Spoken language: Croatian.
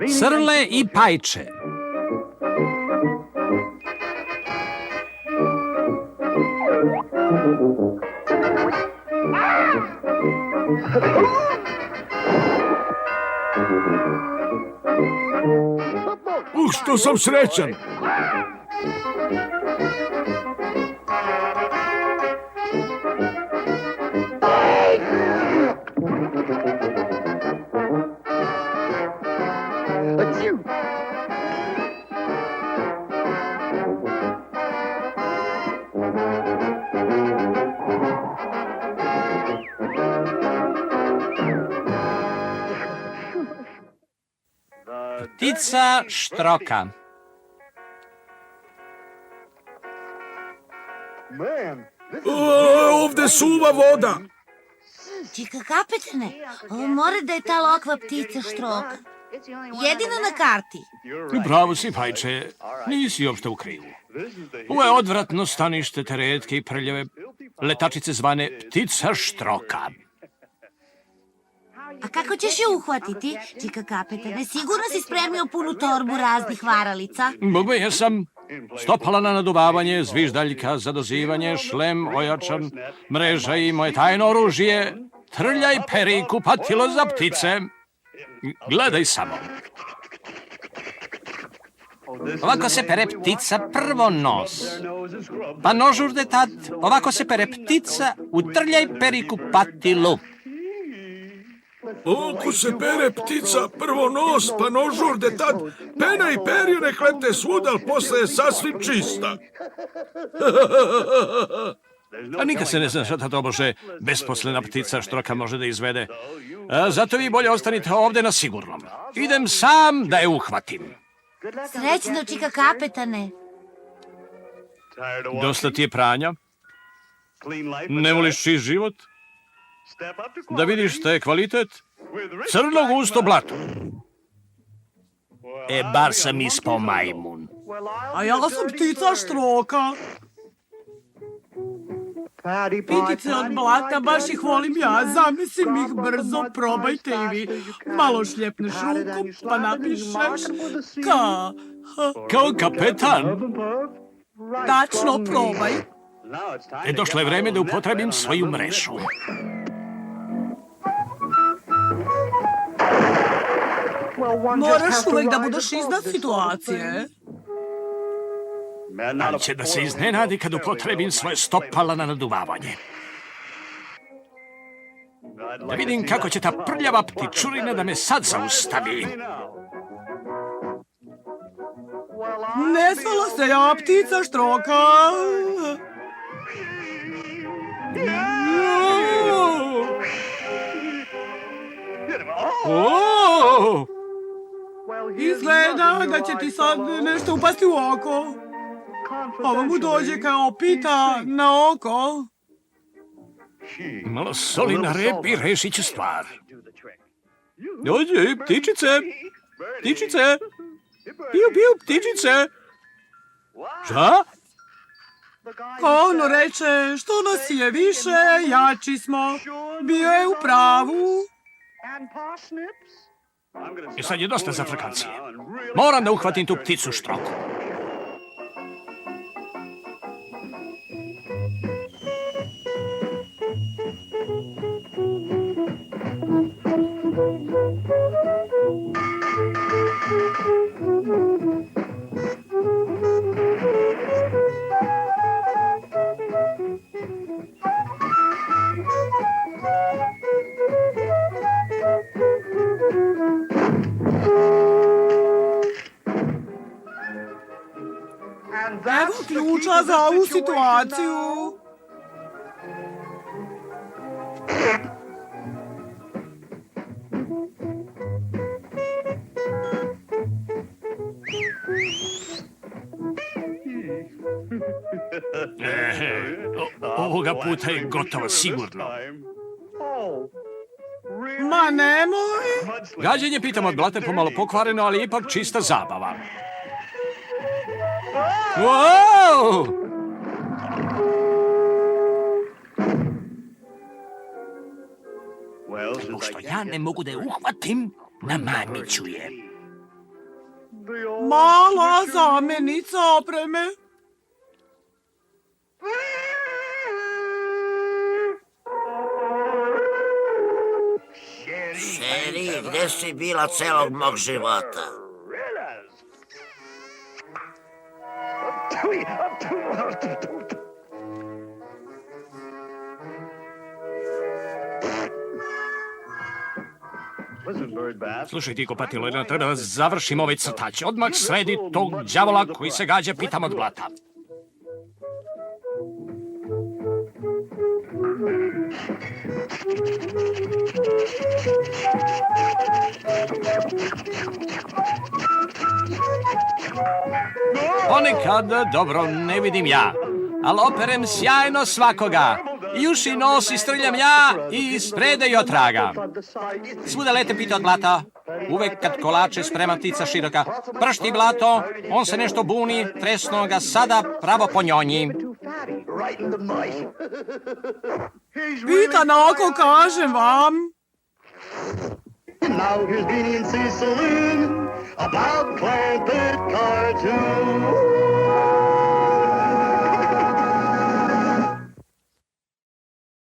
Srle i Pajče. Što sam srećan! Ptica stroka. Ovde suva voda! Čika kapetane, ovo mora da je ta lokva ptica štroka. Jedina na karti. Pravo si, Pajče, nisi uopšte u krivu. Ovo je odvratno stanište te retke i prljave letačice zvane ptica štroka. A kako ćeš je uhvatiti, čika kapetane? Sigurno si spremio punu torbu raznih varalica. Bogme, jesam. Stopala na naduvavanje, zviždaljka za dozivanje, šlem ojačan, mreža i moje tajno oružje, trljaj peri, kupatilo za ptice. Gledaj samo. Ovako se pere ptica prvo nos. Pa nožur detat, ovako se pere ptica u trljaj peri kupatilu. Oko se pere ptica prvo nos, pa nožur de tad pena i perje nek lete svuda, ali posle je sasvim čista. A nikad se ne zna šta tobože besposlena ptica štroka može da izvede. Zato vi bolje ostanite ovde na sigurnom. Idem sam da je uhvatim. Srećno, čika kapetane. Dosta ti je pranja? Ne voliš čist život? Da vidiš šta je kvalitet? Crno gusto blato. Bar sam ispao majmun. A ja sam ptica štroka. Pitice od blata, baš ih volim ja, zamislim ih brzo, probajte i vi. Malo šljepneš rukom, pa napišeš ka. Kao kapetan. Tačno, probaj. Došlo je vreme da upotrebim svoju mrežu. Moraš uvek da budeš iznad situacije. Ali će da se iznenadi kad upotrebim svoje stopala na naduvavanje. Da vidim kako će ta prljava ptičurina da me sad zaustavi. Nesala se ja, ptica štroka. Izgleda da će ti sad nešto upasti u oko. Ovo mu dođe kao pita na oko. Malo soli na rep i rešit ću stvar. Dođi, ptičice! Ptičice! Piju, piju, ptičice! Šta? Ono reče, što nas je više, jači smo. Bio je u pravu. I sad je dosta za frkancije. Moram da uhvatim tu pticu štroku. Evo ključa za ovu situaciju. Ovoga puta je gotovo, sigurno. Ma nemoj. Gađenje, pitam, od blata pomalo pokvareno, ali ipak čista zabava. Wow! Pošto ja ne mogu da je uhvatim, namamiću je. Mala zamjenica opreme. Šeri, gde si bila celog mog života? Slušaj ti, kopatilo, treba da završim ovaj crtač. Odmah sledi tog đavola koji se gađa pitam od blata. Ponekad dobro ne vidim ja, ali operem sjajno svakoga. I uši nos istrljam ja i isprede i otraga. Svuda lete pita od blata, uvek kad kolače sprema ptica široka. Pršti blato, on se nešto buni, tresno ga sada pravo po njonji. Pita nako, kažem vam. Now here's Bini and Sesil about